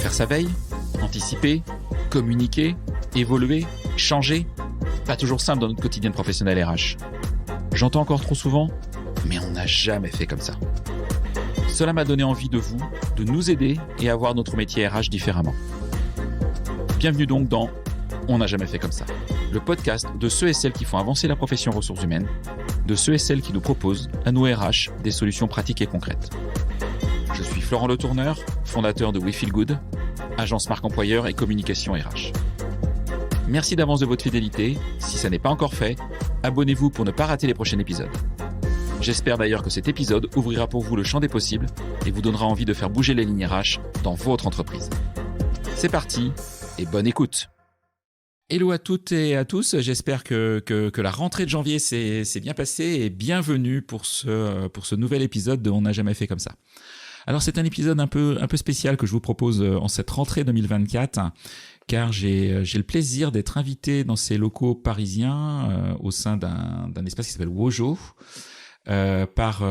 Faire sa veille, anticiper, communiquer, évoluer, changer. Pas toujours simple dans notre quotidien professionnel RH. J'entends encore trop souvent, mais on n'a jamais fait comme ça. Cela m'a donné envie de nous aider et à voir notre métier RH différemment. Bienvenue donc dans On n'a jamais fait comme ça, le podcast de ceux et celles qui font avancer la profession ressources humaines, de ceux et celles qui nous proposent, à nous RH, des solutions pratiques et concrètes. Je suis Florent Le Tourneur, fondateur de We Feel Good, agence marque employeur et communication RH. Merci d'avance de votre fidélité. Si ça n'est pas encore fait, abonnez-vous pour ne pas rater les prochains épisodes. J'espère d'ailleurs que cet épisode ouvrira pour vous le champ des possibles et vous donnera envie de faire bouger les lignes RH dans votre entreprise. C'est parti et bonne écoute. Hello à toutes et à tous, j'espère que la rentrée de janvier s'est bien passée et bienvenue pour ce nouvel épisode de On n'a jamais fait comme ça. Alors c'est un épisode un peu spécial que je vous propose en cette rentrée 2024 car j'ai le plaisir d'être invité dans ces locaux parisiens au sein d'un espace qui s'appelle Wojo par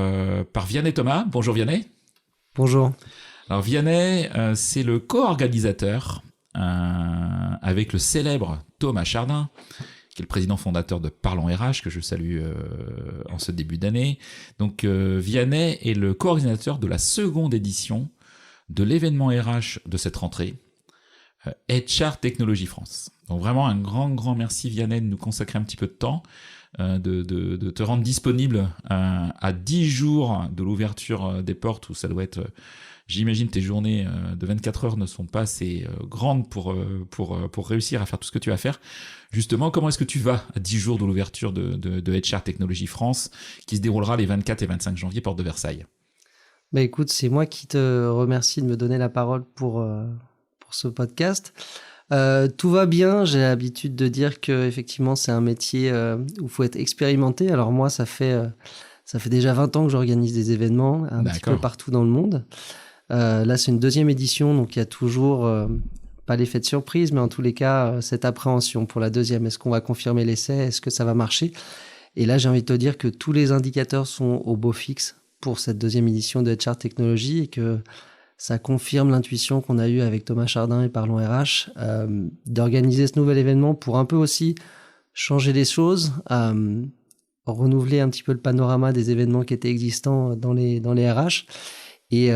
Vianney Thomas. Bonjour Vianney. Bonjour. Alors Vianney, c'est le co-organisateur avec le célèbre Thomas Chardin, qui est le président fondateur de Parlons RH, que je salue en ce début d'année. Donc Vianney est le co-organisateur de la seconde édition de l'événement RH de cette rentrée, HR Technologie France. Donc vraiment un grand merci Vianney de nous consacrer un petit peu de temps, de te rendre disponible à 10 jours de l'ouverture des portes où ça doit être... J'imagine tes journées de 24 heures ne sont pas assez grandes pour réussir à faire tout ce que tu vas faire. Justement, comment est-ce que tu vas à 10 jours de l'ouverture de HR Technologie France qui se déroulera les 24 et 25 janvier, porte de Versailles? Bah écoute, c'est moi qui te remercie de me donner la parole pour ce podcast. Tout va bien, j'ai l'habitude de dire que effectivement c'est un métier où il faut être expérimenté. Alors moi, ça fait déjà 20 ans que j'organise des événements un petit peu partout dans le monde. Là, c'est une deuxième édition, donc il y a toujours, pas l'effet de surprise, mais en tous les cas, cette appréhension pour la deuxième. Est-ce qu'on va confirmer l'essai? Est-ce que ça va marcher? Et là, j'ai envie de te dire que tous les indicateurs sont au beau fixe pour cette deuxième édition de HR Technologie et que ça confirme l'intuition qu'on a eue avec Thomas Chardin et Parlons RH d'organiser ce nouvel événement pour un peu aussi changer les choses, renouveler un petit peu le panorama des événements qui étaient existants dans les RH. Et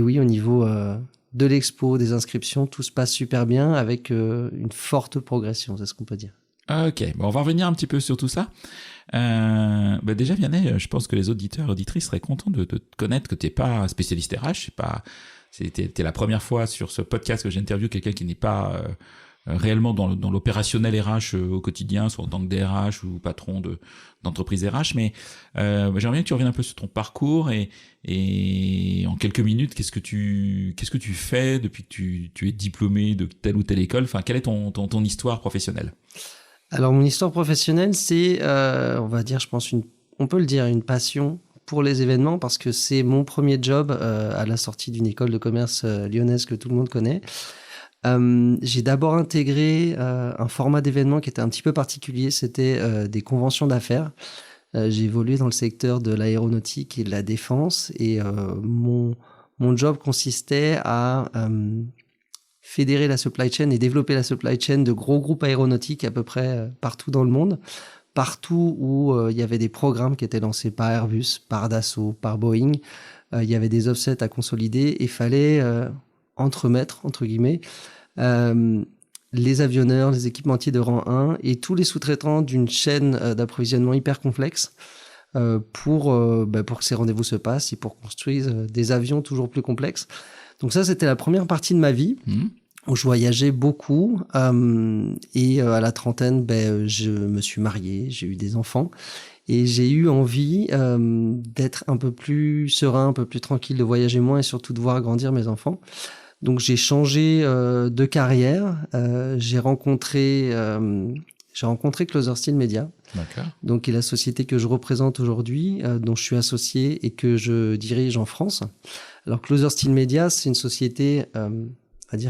oui, au niveau de l'expo, des inscriptions, tout se passe super bien avec une forte progression, c'est ce qu'on peut dire. Ok, bon, on va revenir un petit peu sur tout ça. Déjà, Vianney, je pense que les auditeurs et auditrices seraient contents de te connaître, que tu n'es pas spécialiste RH. C'était la première fois sur ce podcast que j'interviewe quelqu'un qui n'est pas réellement dans l'opérationnel RH au quotidien, soit en tant que DRH ou patron d'entreprise RH, mais j'aimerais bien que tu reviennes un peu sur ton parcours et en quelques minutes, qu'est-ce que tu fais depuis que tu es diplômé de telle ou telle école? Enfin, quelle est ton histoire professionnelle? Alors, mon histoire professionnelle, c'est, on va dire, je pense, on peut le dire, une passion pour les événements parce que c'est mon premier job à la sortie d'une école de commerce lyonnaise que tout le monde connaît. J'ai d'abord intégré un format d'événement qui était un petit peu particulier, c'était des conventions d'affaires. J'ai évolué dans le secteur de l'aéronautique et de la défense et mon job consistait à fédérer la supply chain et développer la supply chain de gros groupes aéronautiques à peu près partout dans le monde, partout où il y avait des programmes qui étaient lancés par Airbus, par Dassault, par Boeing. Il y avait des offsets à consolider et fallait entremettre, entre guillemets, les avionneurs, les équipementiers de rang 1 et tous les sous-traitants d'une chaîne d'approvisionnement hyper complexe pour que ces rendez-vous se passent et pour construire des avions toujours plus complexes. Donc ça, c'était la première partie de ma vie où je voyageais beaucoup et à la trentaine, je me suis marié, j'ai eu des enfants et j'ai eu envie d'être un peu plus serein, un peu plus tranquille, de voyager moins et surtout de voir grandir mes enfants. Donc j'ai changé de carrière. J'ai rencontré Closer Steel Media, donc qui est la société que je représente aujourd'hui, dont je suis associé et que je dirige en France. Alors Closer Steel Media, c'est une société,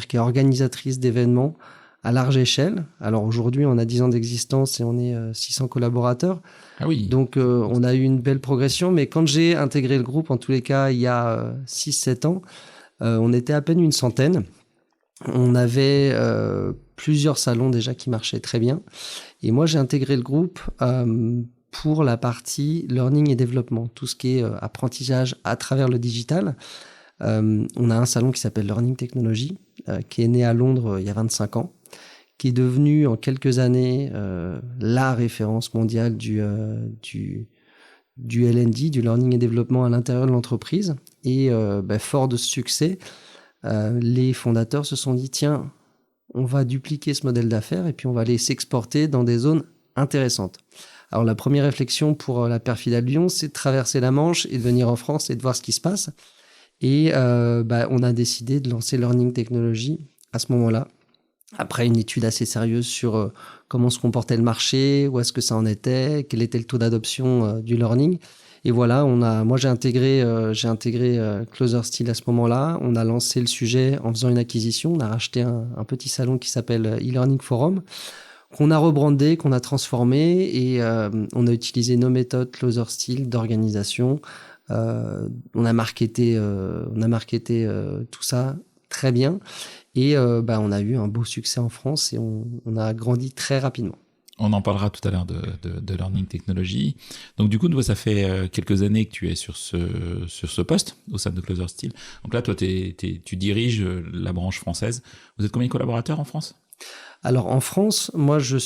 qui est organisatrice d'événements à large échelle. Alors aujourd'hui, on a 10 ans d'existence et on est 600 collaborateurs. Ah oui. Donc on a eu une belle progression, mais quand j'ai intégré le groupe, en tous les cas, il y a 6-7 ans, on était à peine une centaine. On avait plusieurs salons déjà qui marchaient très bien. Et moi, j'ai intégré le groupe pour la partie learning et développement, tout ce qui est apprentissage à travers le digital. On a un salon qui s'appelle Learning Technology, qui est né à Londres il y a 25 ans, qui est devenu en quelques années la référence mondiale du L&D, du learning et développement à l'intérieur de l'entreprise. Et fort de ce succès, les fondateurs se sont dit, tiens, on va dupliquer ce modèle d'affaires et puis on va aller s'exporter dans des zones intéressantes. Alors la première réflexion pour la Perfida de Lyon, c'est de traverser la Manche et de venir en France et de voir ce qui se passe. Et on a décidé de lancer Learning Technology à ce moment-là, après une étude assez sérieuse sur comment se comportait le marché, où est-ce que ça en était, quel était le taux d'adoption du learning. Et voilà, moi j'ai intégré Closersteel à ce moment-là. On a lancé le sujet en faisant une acquisition. On a racheté un petit salon qui s'appelle e-learning forum, qu'on a rebrandé, qu'on a transformé, et on a utilisé nos méthodes Closersteel d'organisation. On a marketé tout ça très bien, et on a eu un beau succès en France et on a grandi très rapidement. On en parlera tout à l'heure de Learning Technology. Donc du coup, ça fait quelques années que tu es sur ce poste au sein de Closersteel. Donc là, toi, tu diriges la branche française. Vous êtes combien de collaborateurs en France ? Alors en France, moi je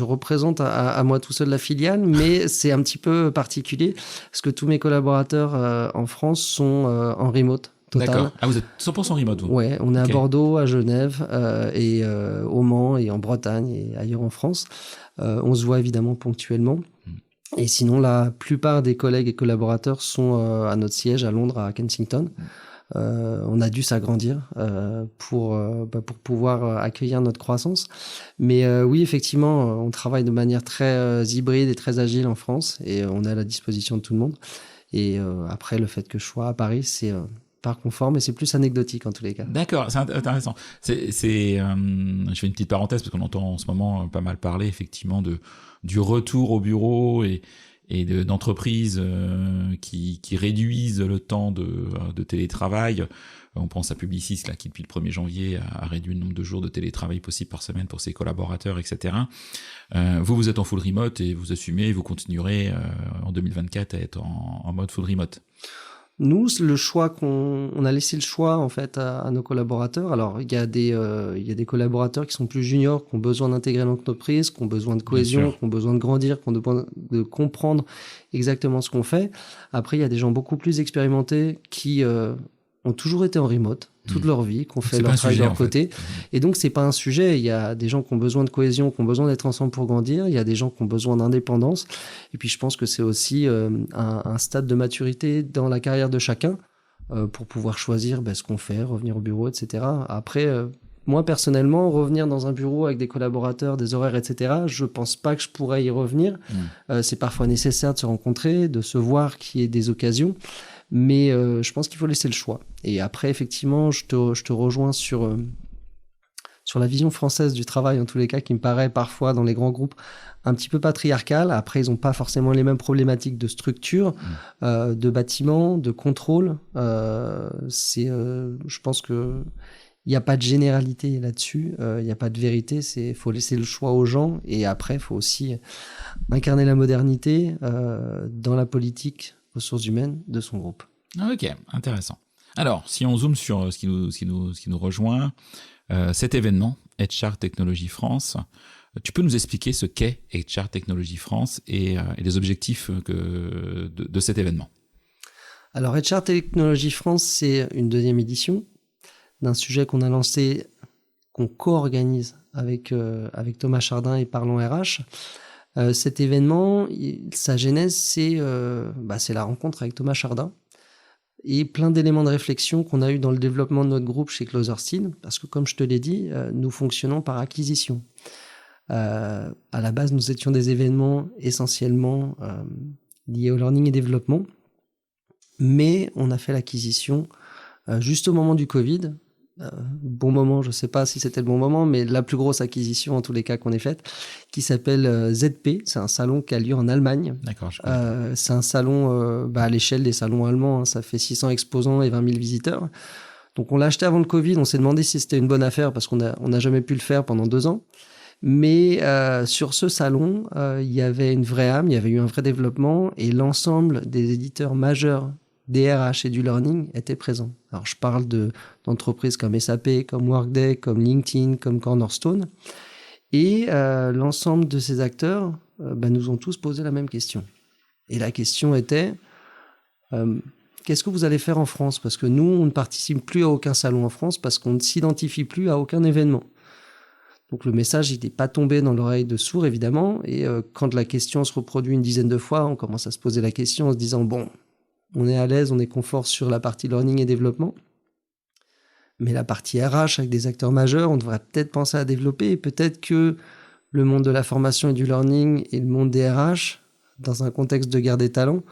représente à moi tout seul la filiale, mais c'est un petit peu particulier parce que tous mes collaborateurs en France sont en remote. Total. D'accord. Ah, vous êtes 100% remote, vous ? Ouais, on est à Bordeaux, à Genève et au Mans et en Bretagne et ailleurs en France. On se voit évidemment ponctuellement. Et sinon, la plupart des collègues et collaborateurs sont à notre siège à Londres, à Kensington. On a dû s'agrandir pour pouvoir accueillir notre croissance. Mais oui, effectivement, on travaille de manière très hybride et très agile en France et on est à la disposition de tout le monde. Et après, le fait que je sois à Paris, c'est par confort, mais c'est plus anecdotique en tous les cas. D'accord, c'est intéressant. Je fais une petite parenthèse parce qu'on entend en ce moment pas mal parler effectivement du retour au bureau et d'entreprises qui réduisent le temps de télétravail. On pense à Publicis là, qui depuis le 1er janvier a réduit le nombre de jours de télétravail possible par semaine pour ses collaborateurs, etc. Vous êtes en full remote et vous assumez, vous continuerez en 2024 à être en mode full remote. Nous, on a laissé le choix en fait à nos collaborateurs. Alors il y a des collaborateurs qui sont plus juniors, qui ont besoin d'intégrer l'entreprise, qui ont besoin de cohésion, qui ont besoin de grandir, qui ont besoin de comprendre exactement ce qu'on fait. Après, il y a des gens beaucoup plus expérimentés qui ont toujours été en remote toute leur vie, qui ont fait leur travail de leur côté. Et donc, c'est pas un sujet. Il y a des gens qui ont besoin de cohésion, qui ont besoin d'être ensemble pour grandir. Il y a des gens qui ont besoin d'indépendance. Et puis, je pense que c'est aussi un stade de maturité dans la carrière de chacun pour pouvoir choisir ce qu'on fait, revenir au bureau, etc. Après, moi, personnellement, revenir dans un bureau avec des collaborateurs, des horaires, etc., je pense pas que je pourrais y revenir. C'est parfois nécessaire de se rencontrer, de se voir, qu'il y ait des occasions. Mais je pense qu'il faut laisser le choix. Et après, effectivement, je te rejoins sur la vision française du travail, en tous les cas, qui me paraît parfois, dans les grands groupes, un petit peu patriarcale. Après, ils n'ont pas forcément les mêmes problématiques de structure, de bâtiment, de contrôle. Je pense que il n'y a pas de généralité là-dessus, il n'y a pas de vérité, il faut laisser le choix aux gens. Et après, il faut aussi incarner la modernité dans la politique ressources humaines de son groupe. Ok, intéressant. Alors, si on zoome sur ce qui nous rejoint, cet événement, HR Technology France, tu peux nous expliquer ce qu'est HR Technology France et les objectifs de cet événement? Alors, HR Technology France, c'est une deuxième édition d'un sujet qu'on a lancé, qu'on co-organise avec Thomas Chardin et Parlons RH. Cet événement, sa genèse, c'est la rencontre avec Thomas Chardin et plein d'éléments de réflexion qu'on a eu dans le développement de notre groupe chez Closersteel, parce que comme je te l'ai dit, nous fonctionnons par acquisition. À la base, nous étions des événements essentiellement liés au learning et développement, mais on a fait l'acquisition juste au moment du Covid. Bon moment, je ne sais pas si c'était le bon moment, mais la plus grosse acquisition en tous les cas qu'on ait faite, qui s'appelle ZP. C'est un salon qui a lieu en Allemagne. D'accord. C'est un salon à l'échelle des salons allemands. Ça fait 600 exposants et 20 000 visiteurs. Donc on l'a acheté avant le Covid, on s'est demandé si c'était une bonne affaire parce qu'on n'a jamais pu le faire pendant 2 ans. Mais sur ce salon, il y avait une vraie âme, il y avait eu un vrai développement et l'ensemble des éditeurs majeurs des RH et du learning étaient présents. Alors je parle d'entreprises comme SAP, comme Workday, comme LinkedIn, comme Cornerstone. Et l'ensemble de ces acteurs nous ont tous posé la même question. Et la question était, qu'est-ce que vous allez faire en France? Parce que nous, on ne participe plus à aucun salon en France parce qu'on ne s'identifie plus à aucun événement. Donc le message, il n'est pas tombé dans l'oreille de sourd, évidemment. Et quand la question se reproduit une dizaine de fois, on commence à se poser la question en se disant, bon, on est à l'aise, on est confort sur la partie learning et développement. Mais la partie RH, avec des acteurs majeurs, on devrait peut-être penser à développer. Et peut-être que le monde de la formation et du learning et le monde des RH, dans un contexte de guerre des talents,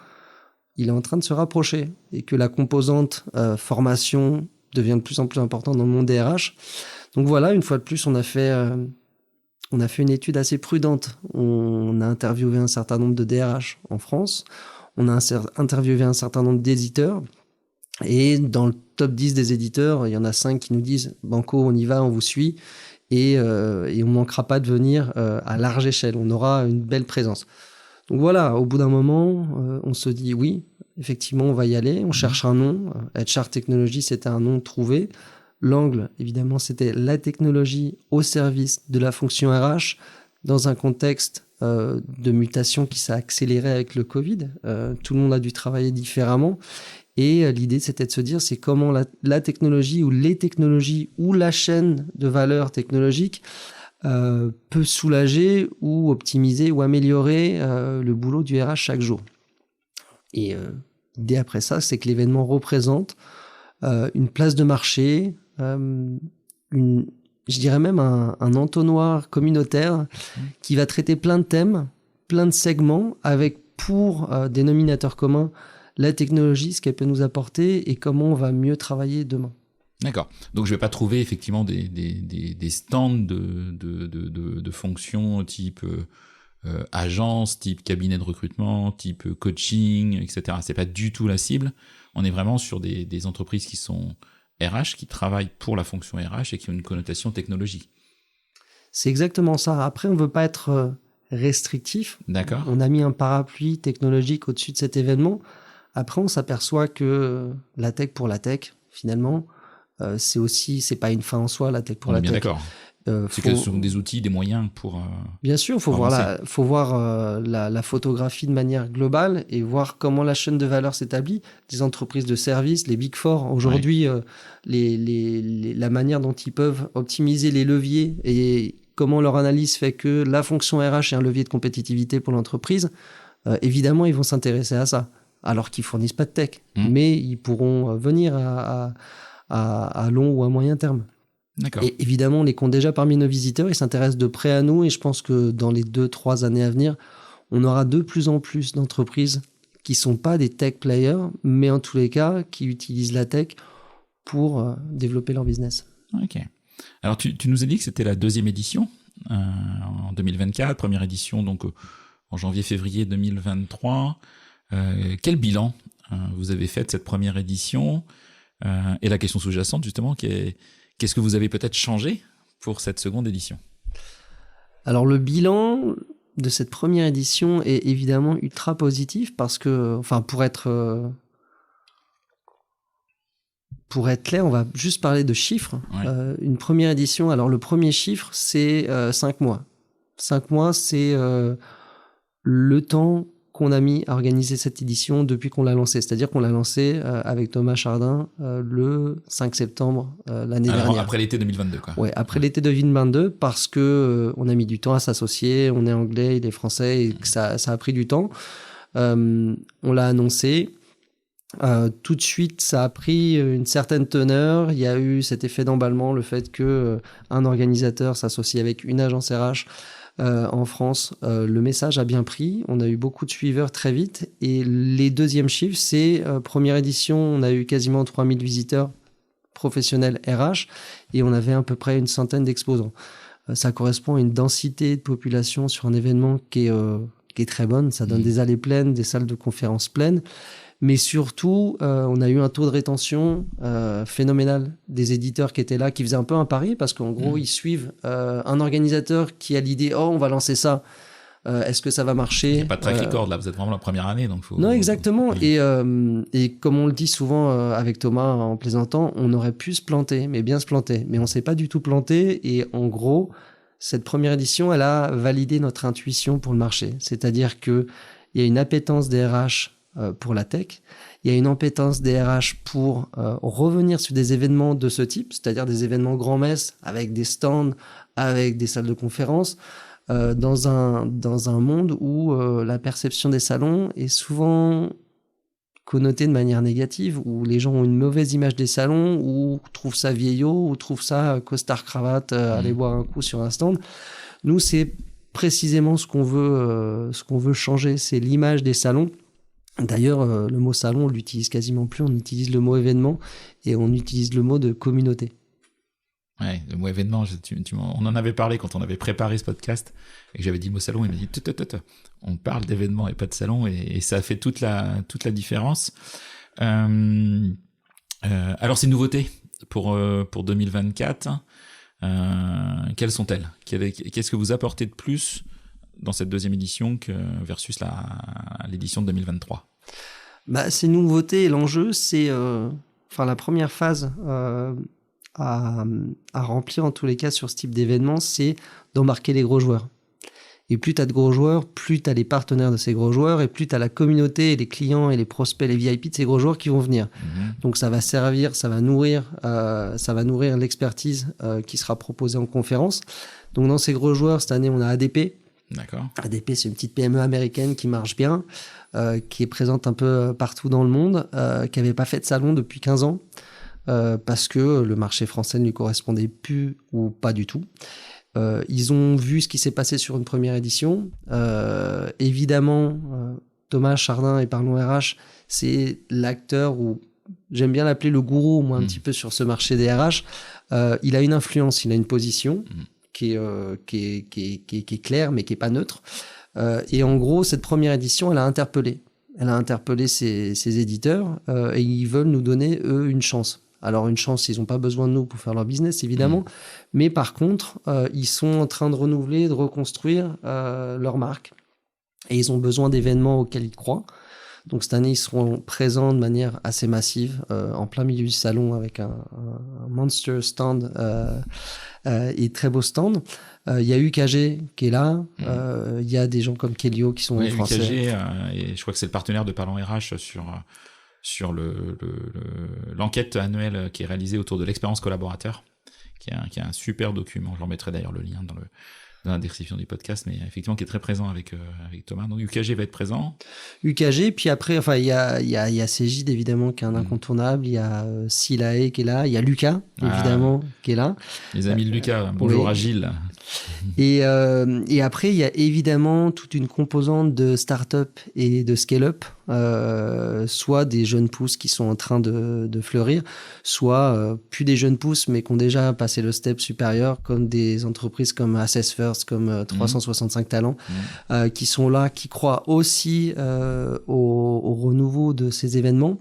il est en train de se rapprocher. Et que la composante formation devient de plus en plus importante dans le monde des RH. Donc voilà, une fois de plus, on a fait une étude assez prudente. On a interviewé un certain nombre de DRH en France. On a interviewé un certain nombre d'éditeurs. Et dans le top 10 des éditeurs, il y en a 5 qui nous disent « Banco, on y va, on vous suit. » Et on ne manquera pas de venir à large échelle. On aura une belle présence. Donc voilà, au bout d'un moment, on se dit « Oui, effectivement, on va y aller. » On cherche un nom. HR Technology, c'était un nom trouvé. L'angle, évidemment, c'était la technologie au service de la fonction RH dans un contexte de mutation qui s'est accéléré avec le Covid. Tout le monde a dû travailler différemment. Et l'idée, c'était de se dire, c'est comment la technologie ou les technologies ou la chaîne de valeur technologique peut soulager ou optimiser ou améliorer le boulot du RH chaque jour. Et l'idée après ça, c'est que l'événement représente une place de marché, je dirais même un entonnoir communautaire qui va traiter plein de thèmes, plein de segments, avec pour dénominateur commun la technologie, ce qu'elle peut nous apporter et comment on va mieux travailler demain. D'accord. Donc je ne vais pas trouver effectivement des stands de fonctions type agence, type cabinet de recrutement, type coaching, etc. C'est pas du tout la cible. On est vraiment sur des entreprises qui sont RH, qui travaillent pour la fonction RH et qui ont une connotation technologie. C'est exactement ça. Après, on ne veut pas être restrictif. D'accord. On a mis un parapluie technologique au-dessus de cet événement. Après, on s'aperçoit que la tech pour la tech, finalement, c'est pas une fin en soi, la tech pour la tech. On est bien d'accord. C'est que ce sont des outils, des moyens pour bien sûr, il faut voir la photographie de manière globale et voir comment la chaîne de valeur s'établit. Des entreprises de services, les Big Four, aujourd'hui, la manière dont ils peuvent optimiser les leviers et comment leur analyse fait que la fonction RH est un levier de compétitivité pour l'entreprise, évidemment, ils vont s'intéresser à ça, alors qu'ils fournissent pas de tech. Mais ils pourront venir à long ou à moyen terme. D'accord. Et évidemment, on les compte déjà parmi nos visiteurs, ils s'intéressent de près à nous et je pense que dans les 2-3 années à venir, on aura de plus en plus d'entreprises qui ne sont pas des tech players, mais en tous les cas, qui utilisent la tech pour développer leur business. Ok. Alors, tu nous as dit que c'était la 2e édition en 2024, première édition donc en janvier-février 2023. Quel bilan vous avez fait de cette première édition et la question sous-jacente, justement, qui est qu'est-ce que vous avez peut-être changé pour cette seconde édition? Alors, le bilan de cette première édition est évidemment ultra positif parce que, pour être clair, on va juste parler de chiffres. Ouais. Une première édition, alors le premier chiffre, c'est 5 mois. 5 mois, c'est le temps qu'on a mis à organiser cette édition depuis qu'on l'a lancée. C'est-à-dire qu'on l'a lancée avec Thomas Chardin le 5 septembre l'année dernière. Après l'été 2022, quoi. Ouais, après l'été 2022, parce que on a mis du temps à s'associer, on est anglais, il est français, et que ça a pris du temps. On l'a annoncé. Tout de suite, ça a pris une certaine teneur. Il y a eu cet effet d'emballement, le fait que un organisateur s'associe avec une agence RH en France. Le message a bien pris. On a eu beaucoup de suiveurs très vite. Et les deuxièmes chiffres, c'est première édition, on a eu quasiment 3000 visiteurs professionnels RH et on avait à peu près une centaine d'exposants. Ça correspond à une densité de population sur un événement qui est très bonne. Ça donne des allées pleines, des salles de conférences pleines. Mais surtout, on a eu un taux de rétention phénoménal des éditeurs qui étaient là, qui faisaient un peu un pari, parce qu'en gros, ils suivent un organisateur qui a l'idée « Oh, on va lancer ça ». Est-ce que ça va marcher ? Il n'y a pas de track record, là, vous êtes vraiment la première année. Donc non, exactement. Oui. Et comme on le dit souvent avec Thomas en plaisantant, on aurait pu se planter, mais bien se planter. Mais on ne s'est pas du tout planté. Et en gros, cette première édition, elle a validé notre intuition pour le marché. C'est-à-dire qu'il y a une appétence des RH pour la tech. Il y a une appétence des RH pour revenir sur des événements de ce type, c'est-à-dire des événements grand-messe avec des stands, avec des salles de conférence. Dans un monde où la perception des salons est souvent connotée de manière négative, où les gens ont une mauvaise image des salons, ou trouvent ça vieillot, ou trouvent ça costard-cravate, aller boire un coup sur un stand. Nous, c'est précisément ce qu'on veut changer, c'est l'image des salons. D'ailleurs, le mot salon, on l'utilise quasiment plus, on utilise le mot événement et on utilise le mot de communauté. Ouais, le mot événement, on en avait parlé quand on avait préparé ce podcast et que j'avais dit le mot salon, il m'a dit on parle d'événement et pas de salon, et ça fait toute la différence. Alors ces nouveautés pour 2024, quelles sont-elles ? Qu'est-ce que vous apportez de plus dans cette deuxième édition versus l'édition de 2023 ? Ces nouveautés, l'enjeu, c'est la première phase à remplir en tous les cas sur ce type d'événement, c'est d'embarquer les gros joueurs. Et plus tu as de gros joueurs, plus tu as les partenaires de ces gros joueurs, et plus tu as la communauté, les clients et les prospects, les VIP de ces gros joueurs qui vont venir. Donc ça va servir, ça va nourrir l'expertise qui sera proposée en conférence. Donc dans ces gros joueurs, cette année, on a ADP. D'accord. ADP, c'est une petite PME américaine qui marche bien, qui est présente un peu partout dans le monde, qui n'avait pas fait de salon depuis 15 ans. Parce que le marché français ne lui correspondait plus ou pas du tout. Ils ont vu ce qui s'est passé sur une première édition. Évidemment, Thomas Chardin et Parlons RH, c'est l'acteur, ou j'aime bien l'appeler le gourou, moi, un petit peu sur ce marché des RH. Il a une influence, il a une position qui est claire, mais qui n'est pas neutre. Et en gros, cette première édition, elle a interpellé ses éditeurs et ils veulent nous donner, eux, une chance. Alors une chance, ils n'ont pas besoin de nous pour faire leur business, évidemment. Mais par contre, ils sont en train de renouveler, de reconstruire leur marque. Et ils ont besoin d'événements auxquels ils croient. Donc cette année, ils seront présents de manière assez massive, en plein milieu du salon, avec un monster stand et très beau stand. Il y a UKG qui est là. Il y a des gens comme Kelio qui sont français. UKG, et je crois que c'est le partenaire de Parlons RH sur l'enquête annuelle qui est réalisée autour de l'expérience collaborateur, qui est un super document. Je leur mettrai d'ailleurs le lien dans la description du podcast, mais effectivement qui est très présent avec Thomas. Donc UKG va être présent. UKG, puis après, il y a Cégide évidemment qui est un incontournable. Il y a Silae qui est là. Il y a Lucas évidemment qui est là. Les amis de Lucas, bonjour à Gilles. Et après, il y a évidemment toute une composante de start-up et de scale-up, soit des jeunes pousses qui sont en train de fleurir, soit plus des jeunes pousses mais qui ont déjà passé le step supérieur, comme des entreprises comme Assess First, comme 365 Talents, qui sont là, qui croient aussi au renouveau de ces événements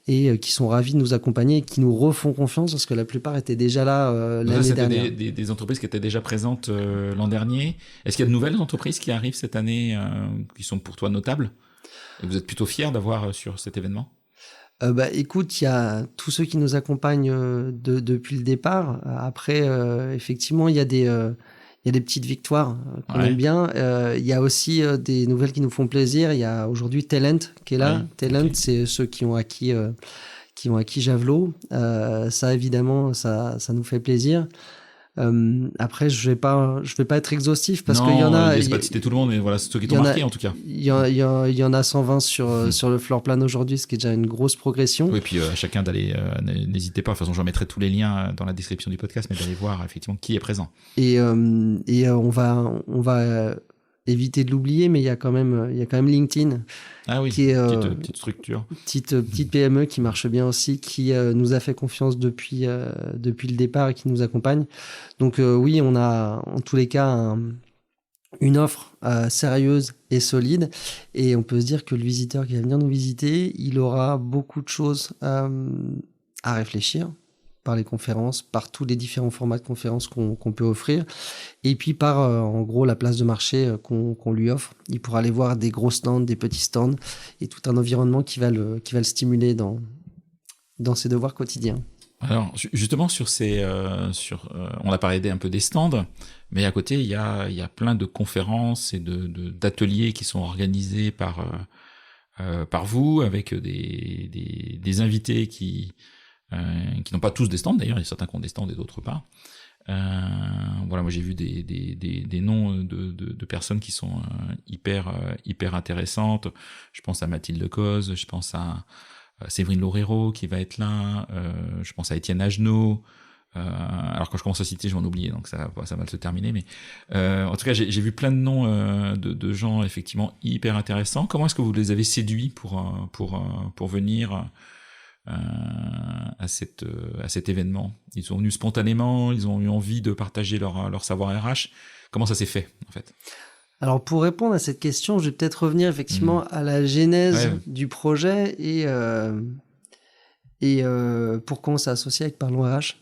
et qui sont ravis de nous accompagner et qui nous refont confiance parce que la plupart étaient déjà là l'année dernière. Des entreprises qui étaient déjà présentes l'an dernier. Est-ce qu'il y a de nouvelles entreprises qui arrivent cette année qui sont pour toi notables et vous êtes plutôt fier d'avoir sur cet événement? Écoute, il y a tous ceux qui nous accompagnent depuis le départ. Après, effectivement, il y a des petites victoires qu'on aime bien. Il y a aussi des nouvelles qui nous font plaisir. Il y a aujourd'hui Talent qui est là. Talent, c'est ceux qui ont acquis Javelot. Ça, évidemment, ça nous fait plaisir. Après, je vais pas être exhaustif parce qu'il y en a. Je vais pas citer tout le monde, mais voilà, c'est ceux qui t'ont marqué en tout cas. Il y en a 120 sur le floor plan aujourd'hui, ce qui est déjà une grosse progression. Oui, et puis à chacun d'aller, n'hésitez pas. De toute façon, je mettrai tous les liens dans la description du podcast, mais d'aller voir effectivement qui est présent. Et on va éviter de l'oublier, mais il y a quand même LinkedIn. Ah oui, qui est petite structure. Petite PME qui marche bien aussi, qui nous a fait confiance depuis le départ et qui nous accompagne. Donc oui, on a en tous les cas une offre sérieuse et solide. Et on peut se dire que le visiteur qui va venir nous visiter, il aura beaucoup de choses à réfléchir par les conférences, par tous les différents formats de conférences qu'on peut offrir, et puis par, en gros, la place de marché qu'on lui offre. Il pourra aller voir des gros stands, des petits stands, et tout un environnement qui va le stimuler dans ses devoirs quotidiens. Alors, justement, on a parlé un peu des stands, mais à côté, il y a plein de conférences et d'ateliers qui sont organisés par vous, avec des invités qui n'ont pas tous des stands, d'ailleurs, il y a certains qui ont des stands et d'autres pas. Voilà, moi j'ai vu des noms de personnes qui sont hyper intéressantes. Je pense à Mathilde Cause, je pense à Séverine Loureiro qui va être là, je pense à Étienne Agenot. Alors quand je commence à citer, je vais en oublier, donc ça va mal se terminer. Mais en tout cas, j'ai vu plein de noms de gens effectivement hyper intéressants. Comment est-ce que vous les avez séduits pour venir à cet événement? Ils sont venus spontanément, ils ont eu envie de partager leur savoir RH. Comment ça s'est fait en fait? Alors pour répondre à cette question, je vais peut-être revenir effectivement à la genèse du projet et pourquoi on s'est associé avec Parlons RH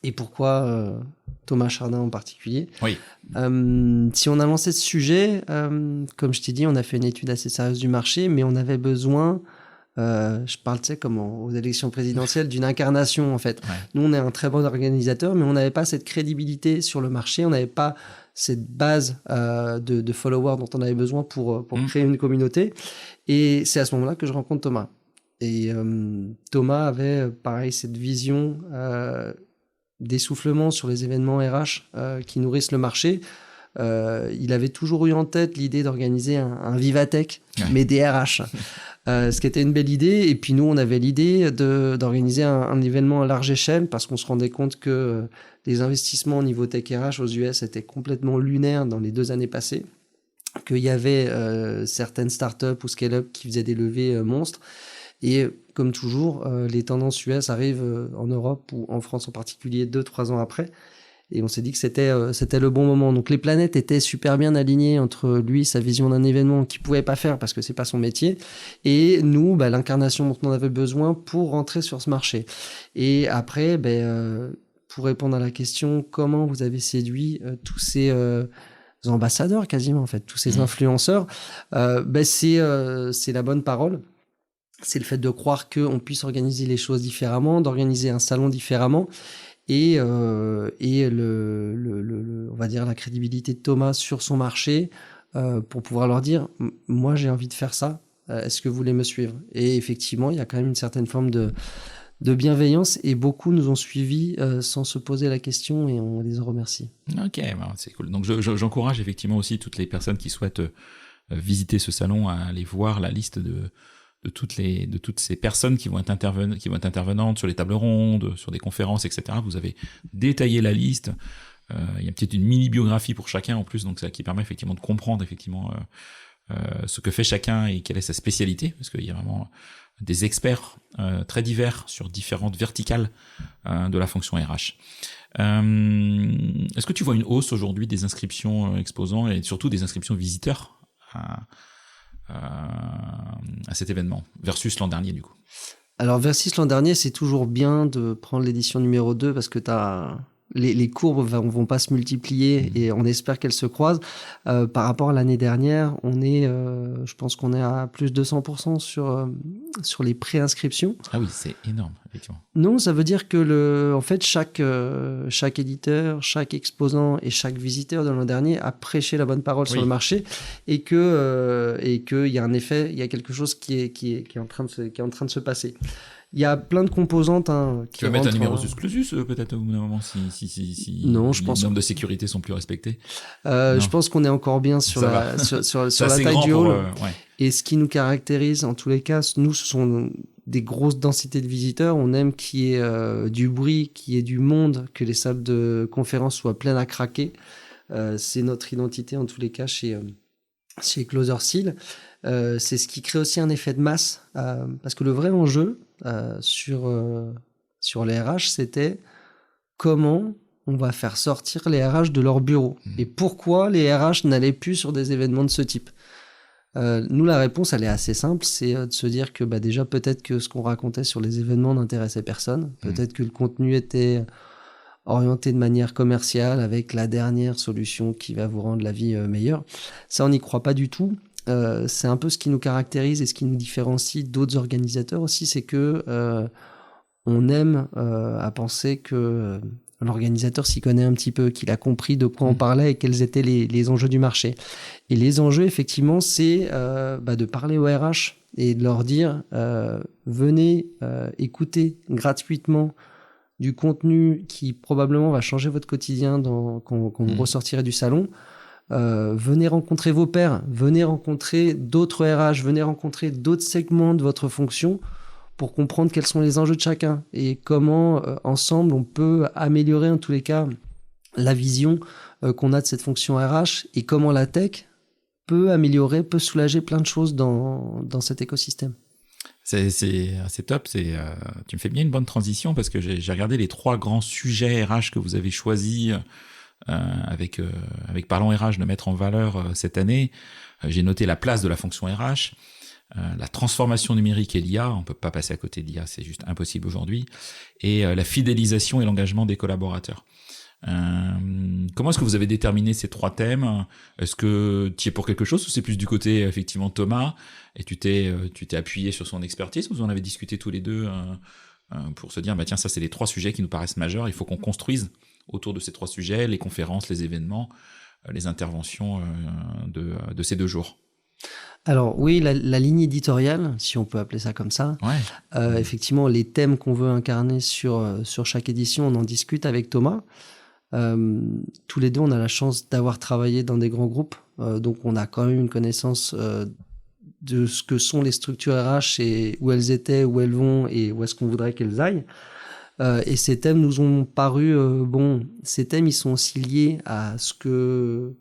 et pourquoi Thomas Chardin en particulier. Oui. Si on a lancé ce sujet, comme je t'ai dit, on a fait une étude assez sérieuse du marché, mais on avait besoin, je parle, tu sais, comme aux élections présidentielles, d'une incarnation en fait. Ouais. Nous, on est un très bon organisateur, mais on n'avait pas cette crédibilité sur le marché, on n'avait pas cette base de followers dont on avait besoin pour créer une communauté. Et c'est à ce moment-là que je rencontre Thomas. Et Thomas avait, pareil, cette vision d'essoufflement sur les événements RH qui nourrissent le marché. Il avait toujours eu en tête l'idée d'organiser un Vivatech, mais des RH. Ce qui était une belle idée. Et puis nous, on avait l'idée d'organiser un événement à large échelle parce qu'on se rendait compte que les investissements au niveau tech RH aux US étaient complètement lunaires dans les 2 années passées, qu'il y avait certaines startups ou scale-up qui faisaient des levées monstres. Et comme toujours, les tendances US arrivent en Europe ou en France en particulier 2-3 ans après. Et on s'est dit que c'était le bon moment. Donc les planètes étaient super bien alignées entre lui, sa vision d'un événement qu'il pouvait pas faire parce que c'est pas son métier, et nous, l'incarnation dont on avait besoin pour rentrer sur ce marché. Et après, pour répondre à la question, comment vous avez séduit tous ces ambassadeurs quasiment en fait, tous ces influenceurs, c'est la bonne parole. C'est le fait de croire qu'on puisse organiser les choses différemment, d'organiser un salon différemment. Et on va dire la crédibilité de Thomas sur son marché pour pouvoir leur dire moi j'ai envie de faire ça, est-ce que vous voulez me suivre? Et effectivement il y a quand même une certaine forme de bienveillance et beaucoup nous ont suivis sans se poser la question et on les en remercie. Ok, c'est cool. Donc j'encourage effectivement aussi toutes les personnes qui souhaitent visiter ce salon à aller voir la liste de toutes ces personnes qui vont être intervenantes sur les tables rondes, sur des conférences, etc. Vous avez détaillé la liste. Il y a peut-être une mini-biographie pour chacun en plus, donc ça qui permet effectivement de comprendre effectivement ce que fait chacun et quelle est sa spécialité, parce qu'il y a vraiment des experts très divers sur différentes verticales de la fonction RH. Est-ce que tu vois une hausse aujourd'hui des inscriptions exposants et surtout des inscriptions visiteurs à cet événement versus l'an dernier du coup? Alors versus l'an dernier, c'est toujours bien de prendre l'édition numéro 2 parce que les courbes vont pas se multiplier et on espère qu'elles se croisent. Par rapport à l'année dernière, je pense qu'on est à plus de 200% sur les préinscriptions. Ah oui, c'est énorme, effectivement. Non, ça veut dire que en fait, chaque éditeur, chaque exposant et chaque visiteur de l'an dernier a prêché la bonne parole sur le marché et que il y a un effet, il y a quelque chose qui est en train de se passer. Il y a plein de composantes. Tu vas mettre un numerus clausus peut-être au bout d'un moment si non, les normes de sécurité sont plus respectées. Je pense qu'on est encore bien sur la taille du hall. Et ce qui nous caractérise, en tous les cas, nous, ce sont des grosses densités de visiteurs. On aime qu'il y ait du bruit, qu'il y ait du monde, que les salles de conférence soient pleines à craquer. C'est notre identité, en tous les cas, chez Closer Seal. C'est ce qui crée aussi un effet de masse. Parce que le vrai enjeu sur les RH, c'était comment on va faire sortir les RH de leur bureau. Et pourquoi les RH n'allaient plus sur des événements de ce type ? Nous, la réponse, elle est assez simple, c'est de se dire que déjà, peut-être que ce qu'on racontait sur les événements n'intéressait personne, peut-être que le contenu était orienté de manière commerciale avec la dernière solution qui va vous rendre la vie meilleure. Ça, on n'y croit pas du tout. C'est un peu ce qui nous caractérise et ce qui nous différencie d'autres organisateurs aussi, c'est que on aime à penser que l'organisateur s'y connaît un petit peu, qu'il a compris de quoi on parlait et quels étaient les enjeux du marché. Et les enjeux, effectivement, c'est de parler aux RH et de leur dire venez écouter gratuitement du contenu qui probablement va changer votre quotidien quand vous ressortirez du salon. Venez rencontrer vos pairs, venez rencontrer d'autres RH, venez rencontrer d'autres segments de votre fonction pour comprendre quels sont les enjeux de chacun et comment ensemble on peut améliorer en tous les cas la vision qu'on a de cette fonction RH et comment la tech peut améliorer, peut soulager plein de choses dans cet écosystème. C'est top, tu me fais bien une bonne transition parce que j'ai regardé les 3 grands sujets RH que vous avez choisis avec Parlons RH de mettre en valeur cette année. J'ai noté la place de la fonction RH, la transformation numérique et l'IA, on peut pas passer à côté de l'IA, c'est juste impossible aujourd'hui, et la fidélisation et l'engagement des collaborateurs. Comment est-ce que vous avez déterminé ces 3 thèmes ? Est-ce que tu es pour quelque chose ou c'est plus du côté effectivement Thomas et tu t'es appuyé sur son expertise ou vous en avez discuté tous les deux pour se dire tiens, ça c'est les 3 sujets qui nous paraissent majeurs, il faut qu'on construise autour de ces 3 sujets les conférences, les événements, les interventions de ces 2 jours. Alors oui, la ligne éditoriale, si on peut appeler ça comme ça, effectivement les thèmes qu'on veut incarner sur chaque édition, on en discute avec Thomas. Tous les deux, on a la chance d'avoir travaillé dans des grands groupes, donc on a quand même une connaissance de ce que sont les structures RH et où elles étaient, où elles vont et où est-ce qu'on voudrait qu'elles aillent. Et ces thèmes nous ont paru ces thèmes ils sont aussi liés à ce que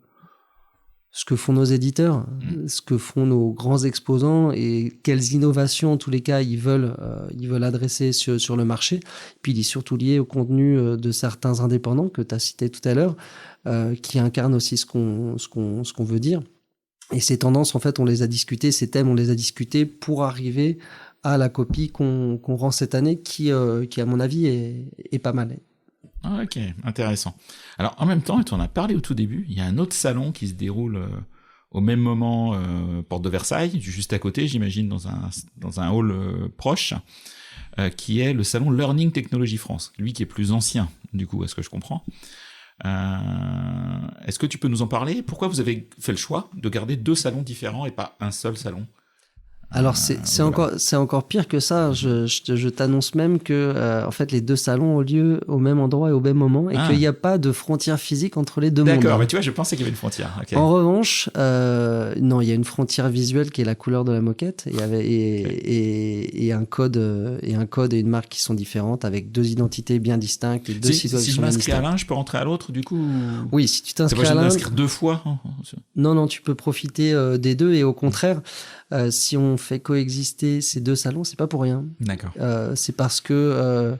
font nos éditeurs, ce que font nos grands exposants et quelles innovations en tous les cas ils veulent adresser sur le marché. Puis il est surtout lié au contenu de certains indépendants que tu as cité tout à l'heure, qui incarnent aussi ce qu'on veut dire. Et ces tendances, en fait, on les a discutées, ces thèmes, on les a discutés pour arriver à la copie qu'on rend cette année, qui à mon avis est pas mal. Ah, ok, intéressant. Alors, en même temps, et tu en as parlé au tout début, il y a un autre salon qui se déroule au même moment, porte de Versailles, juste à côté, j'imagine, dans un hall proche, qui est le salon Learning Technology France, lui qui est plus ancien, du coup, est-ce que je comprends ? Est-ce que tu peux nous en parler ? Pourquoi vous avez fait le choix de garder 2 salons différents et pas un seul salon ? Alors c'est encore pire que ça. Je t'annonce même que en fait les 2 salons ont lieu au même endroit et au même moment et qu'il n'y a pas de frontière physique entre les 2 mondes. D'accord, mais tu vois, je pensais qu'il y avait une frontière. Okay. En revanche, non, il y a une frontière visuelle qui est la couleur de la moquette et un code et une marque qui sont différentes avec 2 identités bien distinctes et 2 sites web qui sont bien distincts. Si je m'inscris à l'un, je peux rentrer à l'autre du coup. Oui, si tu t'inscris à l'un. T'inscrire 2 fois. Non, tu peux profiter des 2 et au contraire. Si on fait coexister ces 2 salons, c'est pas pour rien. D'accord. C'est parce que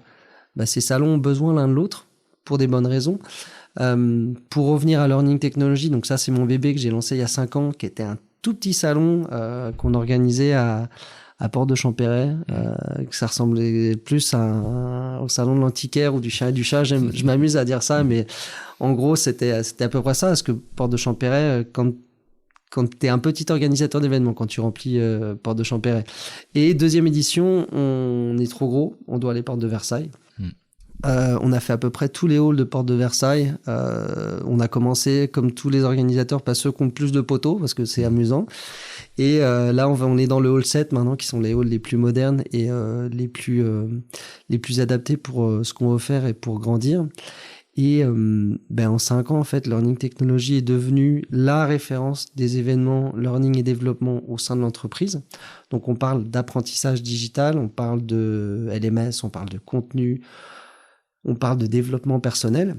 ces salons ont besoin l'un de l'autre pour des bonnes raisons. Pour revenir à Learning Technology, donc ça c'est mon bébé que j'ai lancé il y a 5 ans, qui était un tout petit salon qu'on organisait à Porte de Champéret, que ça ressemblait plus au salon de l'antiquaire ou du chien et du chat. Je m'amuse à dire ça, mais en gros c'était à peu près ça, parce que Porte de Champéret, quand tu es un petit organisateur d'événements, quand tu remplis Porte de Champéret. Et 2e édition, on est trop gros, on doit aller Porte de Versailles. On a fait à peu près tous les halls de Porte de Versailles. On a commencé, comme tous les organisateurs, par ceux qui ont plus de poteaux, parce que c'est amusant. Et là, on est dans le hall 7 maintenant, qui sont les halls les plus modernes et les plus adaptés pour ce qu'on veut faire et pour grandir. Et en 5 ans, en fait, Learning Technology est devenu la référence des événements learning et développement au sein de l'entreprise. Donc, on parle d'apprentissage digital, on parle de LMS, on parle de contenu, on parle de développement personnel.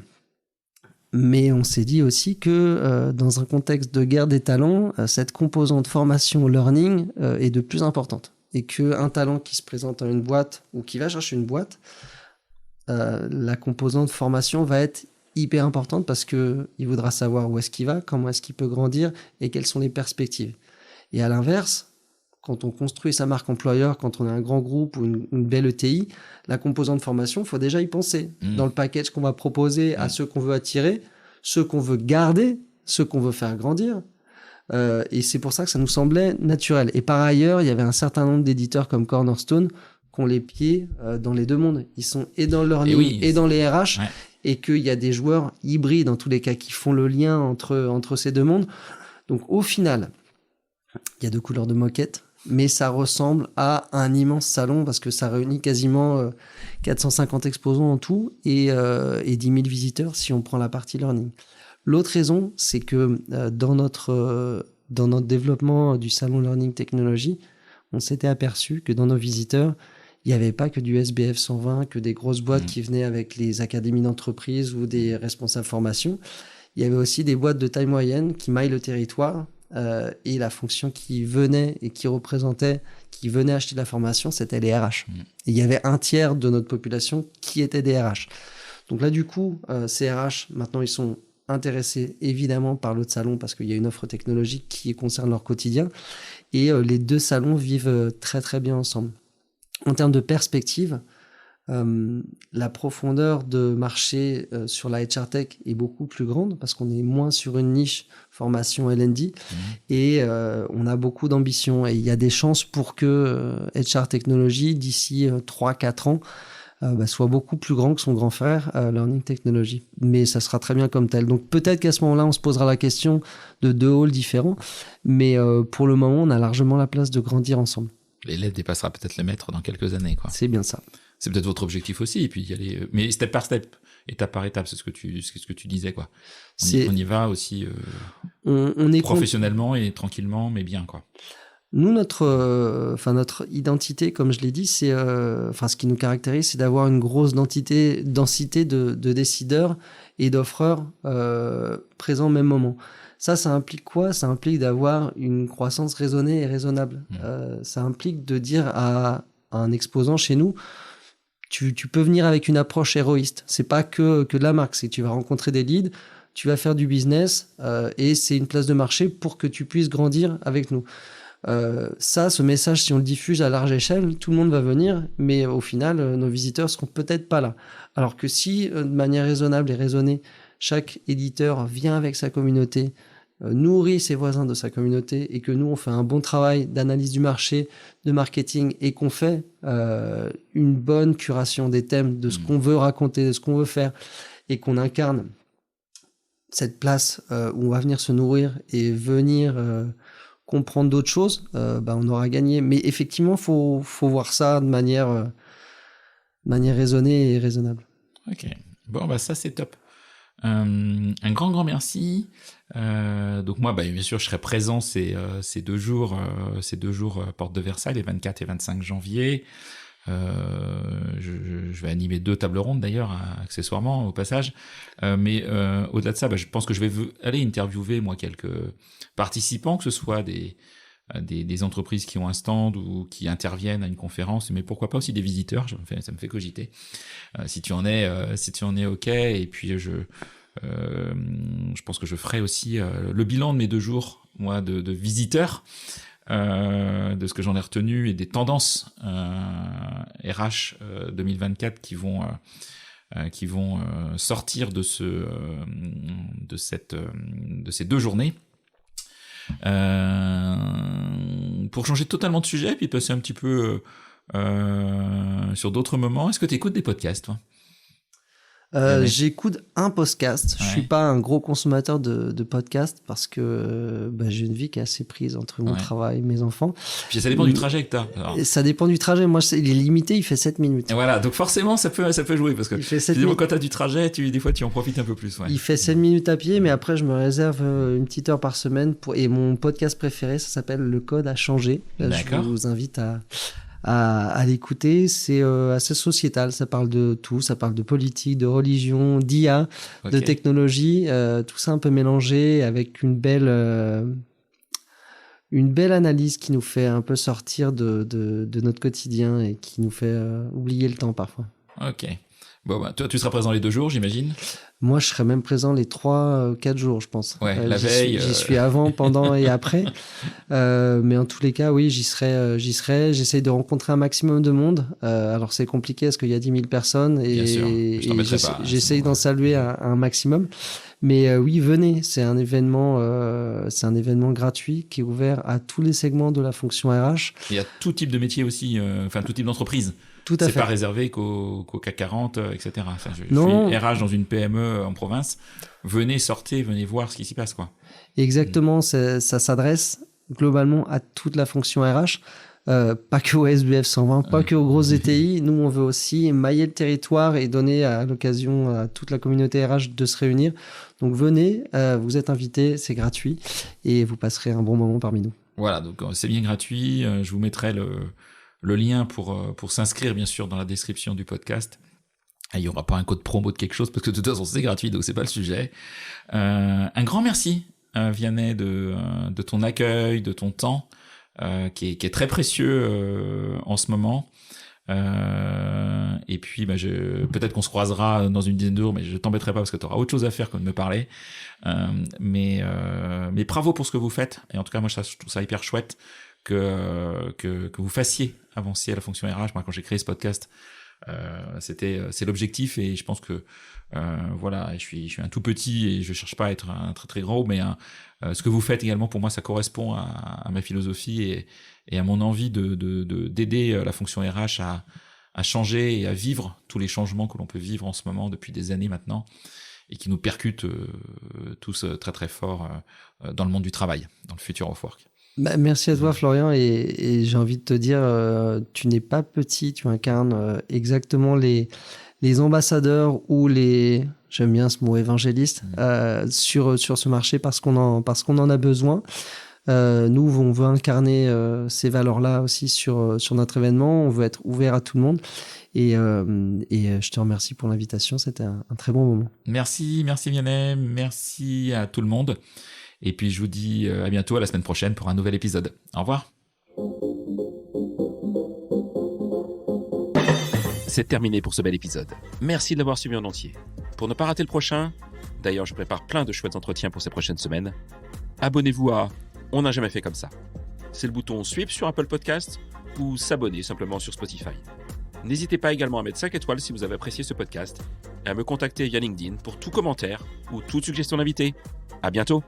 Mais on s'est dit aussi que dans un contexte de guerre des talents, cette composante formation learning est de plus importante. Et qu'un talent qui se présente à une boîte ou qui va chercher une boîte, la composante formation va être hyper importante parce qu'il voudra savoir où est-ce qu'il va, comment est-ce qu'il peut grandir et quelles sont les perspectives. Et à l'inverse, quand on construit sa marque employeur, quand on a un grand groupe ou une belle ETI, la composante formation, il faut déjà y penser. Dans le package qu'on va proposer à ceux qu'on veut attirer, ceux qu'on veut garder, ceux qu'on veut faire grandir. Et c'est pour ça que ça nous semblait naturel. Et par ailleurs, il y avait un certain nombre d'éditeurs comme Cornerstone qui ont les pieds dans les deux mondes. Ils sont et dans le learning et dans les RH. Ouais. Et qu'il y a des joueurs hybrides, en tous les cas, qui font le lien entre ces deux mondes. Donc au final, il y a deux couleurs de moquette, mais ça ressemble à un immense salon parce que ça réunit quasiment 450 exposants en tout et 10 000 visiteurs si on prend la partie learning. L'autre raison, c'est que dans notre développement du salon Learning Technology, on s'était aperçu que dans nos visiteurs, il n'y avait pas que du SBF 120, que des grosses boîtes qui venaient avec les académies d'entreprise ou des responsables formation. Il y avait aussi des boîtes de taille moyenne qui maillent le territoire et la fonction qui venait et qui représentait, qui venait acheter la formation, c'était les RH. Et il y avait un tiers de notre population qui étaient des RH. Donc là, du coup, ces RH, maintenant, ils sont intéressés évidemment par l'autre salon parce qu'il y a une offre technologique qui concerne leur quotidien. Et les deux salons vivent très, très bien ensemble. En termes de perspective, la profondeur de marché sur la HR Tech est beaucoup plus grande parce qu'on est moins sur une niche formation L&D et on a beaucoup d'ambition et il y a des chances pour que HR Technology d'ici 3-4 ans soit beaucoup plus grand que son grand frère Learning Technology. Mais ça sera très bien comme tel. Donc peut-être qu'à ce moment-là, on se posera la question de deux halls différents, mais pour le moment, on a largement la place de grandir ensemble. L'élève dépassera peut-être les maîtres dans quelques années, quoi. C'est bien ça. C'est peut-être votre objectif aussi, et puis y aller, mais step par step, étape par étape, c'est ce que tu disais, quoi. On y va aussi on est professionnellement et tranquillement, mais bien, quoi. Nous, notre identité, comme je l'ai dit, c'est, ce qui nous caractérise, c'est d'avoir une grosse densité de décideurs et d'offreurs présents au même moment. Ça implique quoi ? Ça implique d'avoir une croissance raisonnée et raisonnable. Ça implique de dire à un exposant chez nous, tu peux venir avec une approche héroïste. C'est pas que de la marque, c'est que tu vas rencontrer des leads, tu vas faire du business et c'est une place de marché pour que tu puisses grandir avec nous. Ce message, si on le diffuse à large échelle, tout le monde va venir, mais au final, nos visiteurs seront peut-être pas là. Alors que si, de manière raisonnable et raisonnée, chaque éditeur vient avec sa communauté, nourrit ses voisins de sa communauté et que nous, on fait un bon travail d'analyse du marché, de marketing et qu'on fait une bonne curation des thèmes, de ce qu'on veut raconter, de ce qu'on veut faire et qu'on incarne cette place où on va venir se nourrir et venir comprendre d'autres choses, on aura gagné. Mais effectivement, faut voir ça de manière raisonnée et raisonnable. Ok. Bon, ça, c'est top. Un grand merci. Donc moi, bien sûr, je serai présent ces 2 jours, porte de Versailles, les 24 et 25 janvier. Je vais animer 2 tables rondes d'ailleurs, accessoirement au passage. Mais au-delà de ça, je pense que je vais aller interviewer moi quelques participants, que ce soit des entreprises qui ont un stand ou qui interviennent à une conférence, mais pourquoi pas aussi des visiteurs. Ça me fait cogiter. Si tu en es ok, et puis je pense que je ferai aussi le bilan de mes 2 jours, moi, de visiteurs, de ce que j'en ai retenu et des tendances RH 2024 qui vont sortir de ces 2 journées. Pour changer totalement de sujet, puis passer un petit peu sur d'autres moments, est-ce que tu écoutes des podcasts, toi ? J'écoute un podcast. Ouais. Je suis pas un gros consommateur de podcasts parce que j'ai une vie qui est assez prise entre mon travail et mes enfants. Puis ça dépend du trajet que t'as. Alors. Ça dépend du trajet. Moi, il est limité, il fait 7 minutes. Et voilà, donc forcément, ça peut jouer parce que quand t'as du trajet, des fois, tu en profites un peu plus. Ouais. Il fait 7 minutes à pied, mais après, je me réserve une petite heure par semaine et mon podcast préféré, ça s'appelle Le Code a changé. D'accord. Je vous invite à l'écouter. C'est assez sociétal, ça parle de tout, ça parle de politique, de religion, d'IA, de technologie, tout ça un peu mélangé avec une belle analyse qui nous fait un peu sortir de notre quotidien et qui nous fait oublier le temps parfois. Ok. Bon, bah, toi, tu seras présent les 2 jours, j'imagine. Moi, je serai même présent les 3-4 jours, je pense. Ouais, la veille. J'y suis avant, pendant et après. Mais en tous les cas, oui, j'y serai. J'essaye de rencontrer un maximum de monde. Alors, c'est compliqué parce qu'il y a 10 000 personnes. Et, Bien sûr, je t'en mettrai pas. J'essaye d'en saluer un maximum. Mais oui, venez. C'est un événement gratuit qui est ouvert à tous les segments de la fonction RH. Il y a tout type de métier aussi, tout type d'entreprise. Tout à fait. C'est pas réservé qu'au CAC 40, etc. Enfin, je suis Non. RH dans une PME en province. Venez, sortez, venez voir ce qui s'y passe, quoi. Exactement, ça s'adresse globalement à toute la fonction RH, pas que au SBF 120, pas que aux grosses ETI. Nous, on veut aussi mailler le territoire et donner à l'occasion à toute la communauté RH de se réunir. Donc venez, vous êtes invités, c'est gratuit et vous passerez un bon moment parmi nous. Voilà, donc c'est bien gratuit. Je vous mettrai le lien pour s'inscrire, bien sûr, dans la description du podcast. Il n'y aura pas un code promo de quelque chose, parce que de toute façon, c'est gratuit, donc c'est pas le sujet. Un grand merci, Vianney, de ton accueil, de ton temps, qui est très précieux en ce moment. Et puis, peut-être qu'on se croisera dans une dizaine de jours, mais je t'embêterai pas parce que tu auras autre chose à faire que de me parler. Mais bravo pour ce que vous faites. Et en tout cas, moi, je trouve ça hyper chouette que vous fassiez avancer la fonction RH. Moi, quand j'ai créé ce podcast, c'est l'objectif, et je pense que voilà, je suis un tout petit et je cherche pas à être un très très gros, mais ce que vous faites également, pour moi, ça correspond à ma philosophie et à mon envie d'aider la fonction RH à changer et à vivre tous les changements que l'on peut vivre en ce moment depuis des années maintenant, et qui nous percutent tous très très fort dans le monde du travail, dans le future of work. Merci à toi, Florian, et j'ai envie de te dire, tu n'es pas petit, tu incarnes exactement les ambassadeurs ou j'aime bien ce mot, évangélistes, sur ce marché, parce qu'on en a besoin. Nous, on veut incarner ces valeurs-là aussi sur notre événement. On veut être ouvert à tout le monde. Et je te remercie pour l'invitation. C'était un très bon moment. Merci Vianney. Merci à tout le monde. Et puis, je vous dis à bientôt, à la semaine prochaine pour un nouvel épisode. Au revoir. C'est terminé pour ce bel épisode. Merci de l'avoir suivi en entier. Pour ne pas rater le prochain, d'ailleurs, je prépare plein de chouettes entretiens pour ces prochaines semaines, abonnez-vous à On n'a jamais fait comme ça. C'est le bouton Suivre sur Apple Podcast ou s'abonner simplement sur Spotify. N'hésitez pas également à mettre 5 étoiles si vous avez apprécié ce podcast et à me contacter via LinkedIn pour tout commentaire ou toute suggestion d'invité. À bientôt!